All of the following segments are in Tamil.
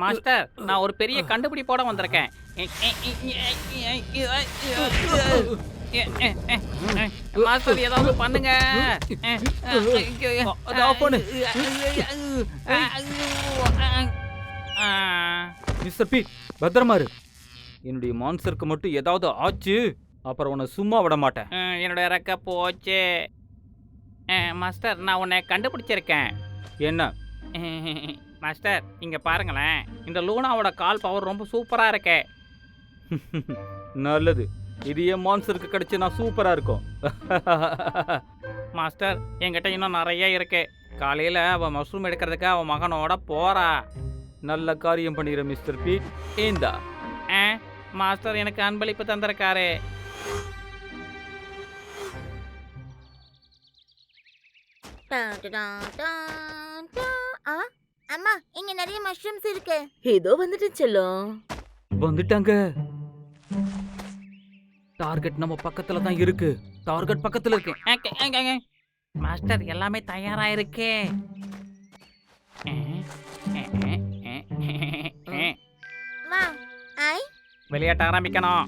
மாஸ்டர், நான் ஒரு பெரிய கண்டுபிடிப்போட வந்திருக்கேன். மாஸ்டர் ஏதாவது பண்ணுங்க. அதை ஆஃப் பண்ணு. மிஸ்டர் பீட், பத்திரமா இரு. என்னுடைய மான்ஸ்டருக்கு மட்டும் ஏதாவது ஆச்சு, அப்புறம் உன்னை சும்மா விட மாட்டேன். என்னோட ரெக்க போச்சு. மாஸ்டர், நான் உன்னை கண்டுபிடிச்சிருக்கேன். என்ன? மாஸ்டர், இங்க பாருங்களேன். இந்த லூனாவோட கால் பவர் ரொம்ப சூப்பரா இருக்கே. நல்லது. இது என் மான்ஸ்டருக்கு கிடைச்சு நான் சூப்பரா இருக்கும். மாஸ்டர், என்கிட்ட இன்னும் நிறைய இருக்கு. காலையில அவ மஷ்ரூம் எடுக்கிறதுக்கு அவன் மகனோட போறா. நல்ல காரியம் பண்ணிடுற மிஸ்டர் பீட். ஏந்தா மாஸ்டர் எனக்கு அன்பளிப்பு தந்திருக்காரு. அம்மா, இங்க நிறைய மஷ்ரூம்ஸ் இருக்கு. ஏதோ வந்துட்டு செல்லும். வந்துட்டாங்க. டார்கெட் நம்ம பக்கத்துல தான் இருக்கு. டார்கெட் பக்கத்துல இருக்கு. மாஸ்டர், எல்லாமே தயாரா இருக்கே. வா. ஐ, விளையாட்ட ஆரம்பிக்கணும்.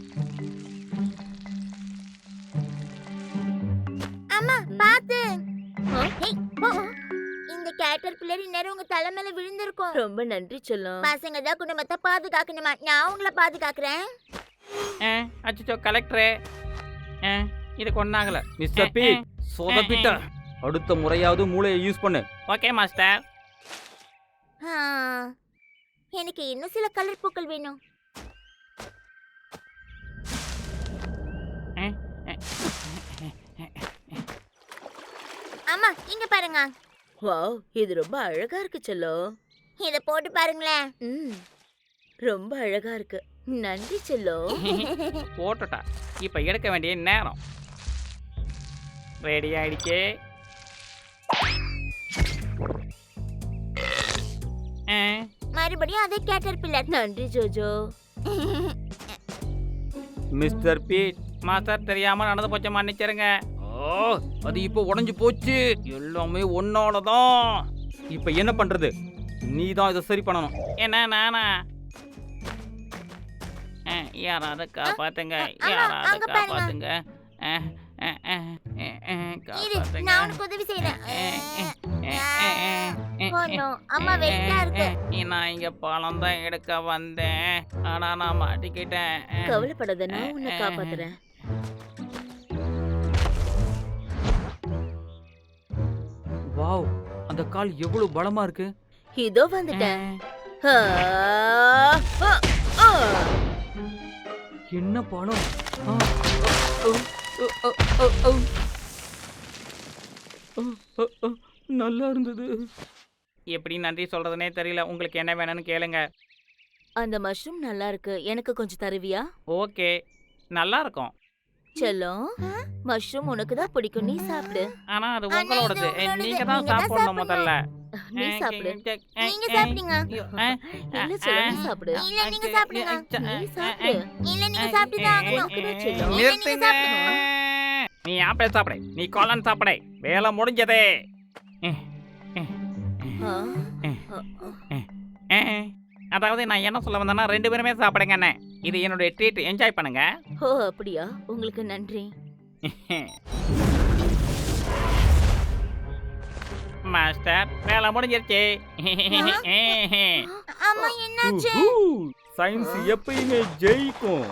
அம்மா பாத்து. ஹேய், போ. இந்த கேட்டர்பில்லர் இந்நேரம் உங்க தலை மேல விழுந்திருக்கும். ரொம்ப நன்றி செல்லம். பசங்க தான் குடும்பத்தை பாதுகாக்கணுமா? நான் உங்களை பாதுகாக்கிறேன். அச்சோ கலெக்டரே, இதுக்கு ஒன்னாகல. Mister beat, சொதப்பிட்ட. அடுத்த முறையாவது மூளையை யூஸ் பண்ணு. Okay master. எனக்கு இன்னும் சில கலர் பூக்கள் வேணும். அம்மா, இங்க பாருங்க. வாவ், இது ரொம்ப அழகா இருக்கு செல்லம். இத போட்டு பாருங்களேன். ரொம்ப அழகா இருக்கு. நன்றி செல்லம். போட்டுட்டா. இப்ப எடுக்க வேண்டிய நேரம். ரெடி ஆயிடுச்சு. மறுபடியும் அதே கேட்டர்பில்லர். நன்றி ஜோஜோ. மிஸ்டர் பீட், மாஸ்டர், தெரியாம நடந்து போச்சு, மன்னிச்சிருங்க. அது இப்போ உடைஞ்சு போச்சு. எல்லாமே ஒன்னாலதான். இப்ப என்ன பண்றது? நீ தான் இதை சரி பண்ணணும். என்ன நானா? யாராவது காப்பாத்துங்க, யாராவது காப்பாத்துங்க. நான் உனக்கு உதவி செய்யறேன். அம்மா வெளியா இருக்கு. நான் இங்க பழம் தான் எடுக்க வந்தேன், ஆனா நான் மாட்டிக்கிட்டேன். கவலைப்படாத, நான் உன்னை காப்பாத்துறேன். வாவ், அந்த கால் எவ்வளவு பலமா இருக்கு. இதோ வந்துட்டேன். என்ன பழம்? நல்லா இருந்தது. எப்படி நன்றி சொல்றதுனே தெரியல. உங்களுக்கு என்ன வேணும்னு கேளுங்க. அந்த மஷ்ரூம் நல்லா இருக்கு, எனக்கு கொஞ்சம் தருவியா? ஓகே, நல்லா இருக்கும். செல்லம், மஷ்ரூம் உனக்கு தான் பிடிக்கும், நீ சாப்பிடு. ஆனா அது உங்களோடது. நீங்க தான் சாப்பிடணும் முதல்ல. நீ சாப்பிடு. நீங்க சாப்பிடுங்க. இல்ல செல்லம், நீ சாப்பிடு. இல்ல நீங்க சாப்பிடுங்க. நீ சாப்பிடு. இல்ல நீங்க சாப்பிட்டு ஆகணும். செல்லம். நிறுத்துங்க. நீ ஆப்பிள் சாப்பிடு, நீ காளான் சாப்பிடு. வேலை முடிஞ்சதே. அதாவது நான் என்ன சொல்ல வந்தேன்னா, 2 பேருமே சாப்பிடுங்க. இது என்னுடைய ட்ரீட், என்ஜாய் பண்ணுங்க. ஓ அப்படியா, உங்களுக்கு நன்றி. மாஸ்டர், வேலை முடிஞ்சிருச்சு. அம்மா, என்னாச்சு? சயின்ஸ் எப்பயுமே ஜெயிக்கும்.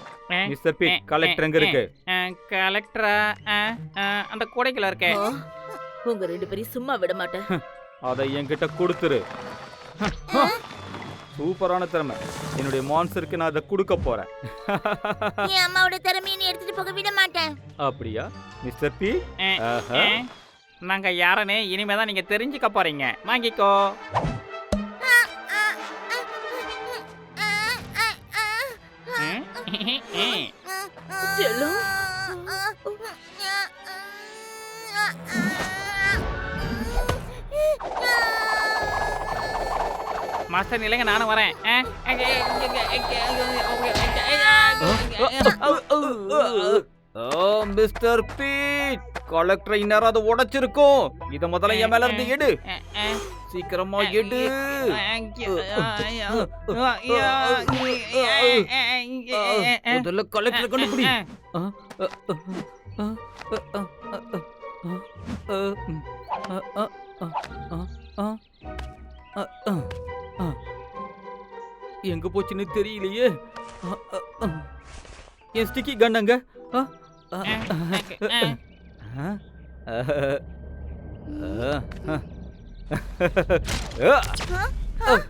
மிஸ்டர் பீட், கலெக்டர் எங்க இருக்கு? கலெக்டரா? அந்த கூடைக்குள்ள இருக்கே. உங்க 2 பேரையும் சும்மா விட மாட்டேன். அதை என்கிட்ட கொடுத்துரு. சூப்பரான திறமை. என்னுடைய மான்ஸ்டருக்கு நான் அதை கொடுக்க போறேன். என் அம்மாவோட திறமையை நீ எடுத்துட்டு போக விட மாட்டேன். அப்படியா மிஸ்டர் பி? நாங்க யாருன்னு இனிமேதான் நீங்க தெரிஞ்சுக்க போறீங்க. வாங்கிக்கோ. செல்லம், மாஸ்டர் நிலைங்க, நானும் வரேன். மிஸ்டர் பீட், கலெக்டர் இந்நேரம் அதை உடைச்சிருக்கும். இதை முதல்ல என் மேல இருந்து எடு. சீக்கிரமா எடு. முதல்ல கலெக்டர் கண்டுபிடி. எங்க போச்சுன்னு தெரியலையே. என் ஸ்டிக்கி கண்ணங்க.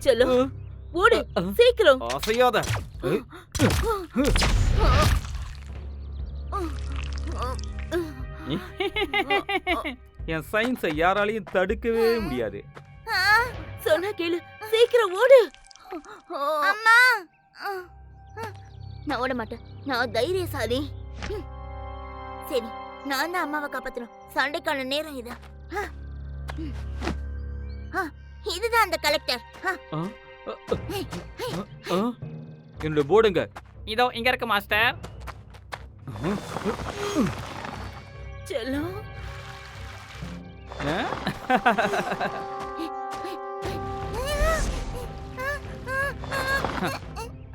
செல்லம் ஓடு சீக்கிரம். அசையாத. என் சயின்ஸை யாராலையும் தடுக்கவே முடியாது. சொன்னா கேளு சீக்கிரம் ஓடு. அம்மா நான் ஓட மாட்டேன். நான் தைரியசாலி. சரி, நான் தான் அம்மாவை காப்பாத்தணும். சண்டைக்கான நேரம் இது. இதுதான் அந்த கலெக்டர். என்னோட போர்டுங்க. இதோ இங்க இருக்கு மாஸ்டர். செல்லம்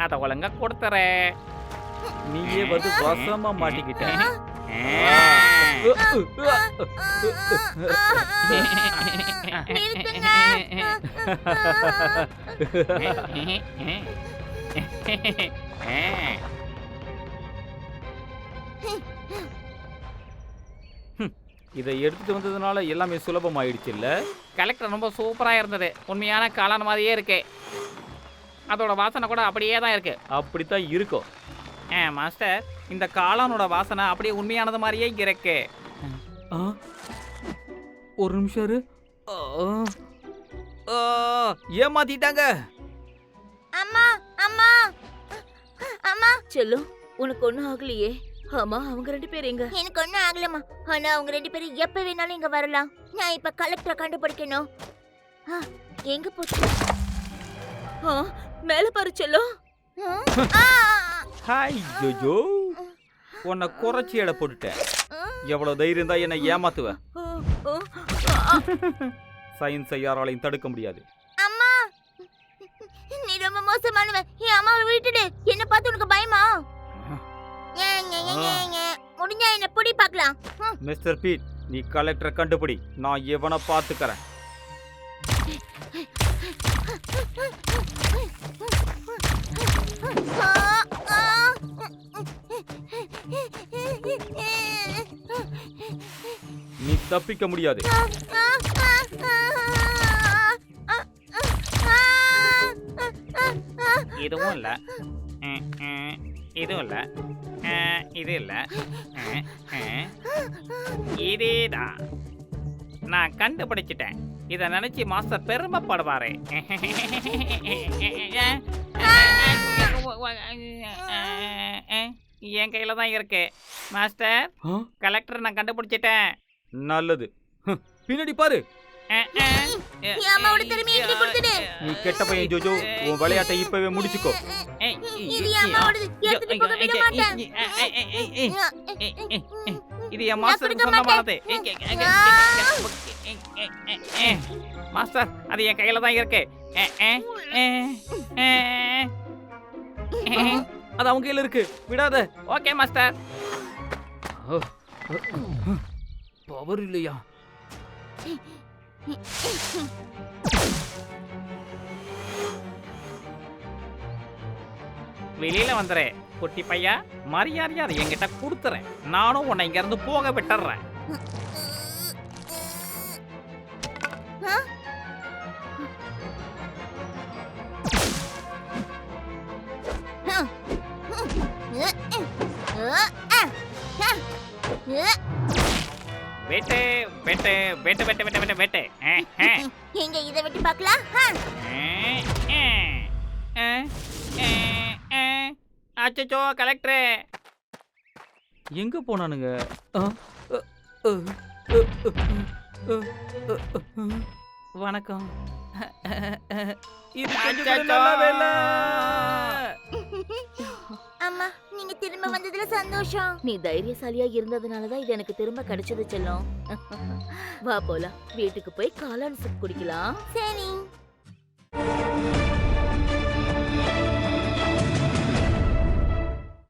அத ஒழுங்கா கொடுத்துறேன். நீயே வந்து வசமா மாட்டிக்கிட்ட. இதை எடுத்துட்டு வந்ததுனால எல்லாமே சுலபமாயிடுச்சு இல்ல? கலெக்டர் ரொம்ப சூப்பரா இருந்தது. உண்மையான காளான் மாதிரியே இருக்கு. அதோட வாசனை கூட அப்படியே தான் இருக்கு. அப்படித்தான் இருக்கும். மாஸ்டர், இந்த காளானோட வாசனை அப்படியே உண்மையானது மாதிரியே இருக்கு. ஒரு நிமிஷம் இரு. ஏமாத்திட்டாங்க. அம்மா அம்மா அம்மா. செல்லம் உனக்கு ஒண்ணும் ஆகலையே? ஆமா, அவங்க 2 பேர் எங்க? எனக்கு ஒன்றும் ஆகலம்மா. ஆனா அவங்க 2 பேரும் எப்ப வேணாலும் இங்க வரலாம். நான் இப்ப கலெக்டரை கண்டுபிடிக்கணும். எங்க போச்சு? மேல பாரு செல்லம். ஹாய் ஜோஜோ, உன்னை குறைச்சி எடை போட்டுட்டேன். எவ்வளவு தைரியம் தான் என்னை ஏமாத்துவ? சயின்ஸை யாராலையும் தடுக்க முடியாது. அம்மா, நீ ரொம்ப மோசமானவ. என் அம்மாவை விட்டுடு. என்ன பார்த்து உனக்கு பயமா? முடிஞ்சா என்ன புடி பார்க்கலாம். மிஸ்டர் பீட், நீ கலெக்டரை கண்டுபிடி. நான் எவனை பார்த்துக்கறேன். நீ தப்பிக்க முடியாது. இதுவும் இல்ல, இதுவும் இல்ல, இது இல்ல, இதேதான். நான் கண்டுபிடிச்சிட்டேன். இத நினைச்சு மாஸ்டர் பெருமைப்படுவாரு. என் கையில தான் இருக்கு மாஸ்டர். கலெக்டர் நான் கண்டுபிடிச்சிட்டேன். நல்லது. பின்னாடி பாரு. அம்மாவோட திறமையை என்கிட்ட கொடுத்துடு. நீ கெட்ட பையன் ஜோஜோ. உன் விளையாட்டை இப்பவே முடிச்சுக்கோ. இது அம்மாவோடது. எடுத்துட்டு போக விட மாட்டேன். இது என் மாஸ்டர் சொந்தமானது. மாஸ்டர், அது என் கையில தான் இருக்கு. அது அவங்க கையில இருக்கு. விடாத. Okay master. பவர் இல்லையா? வெளியில வந்துரு குட்டி பையா. மரியாதையா அதை என்கிட்ட கொடுத்துறேன். நானும் உன்னை இங்க இருந்து போக விட்டுறேன். வெட்டு வெட்டு வெட்டு வெட்டு வெட்டு வெட்டு வெட்டு. எங்க இதை வெட்டி பார்க்கலாம். அச்சோ கலெக்டர் எங்க போனானுங்க? வணக்கம். இது கொஞ்சம் கூட நல்லா வேலை. அம்மா, நீங்க திரும்பி திரும்ப வந்ததுல சந்தோஷம். நீ தைரியசாலியா இருந்ததுனாலதான் இது எனக்கு திரும்ப கிடைச்சது செல்லம். வா போலாம், வீட்டுக்கு போய் காளான் சூப் குடிக்கலாம். சரி.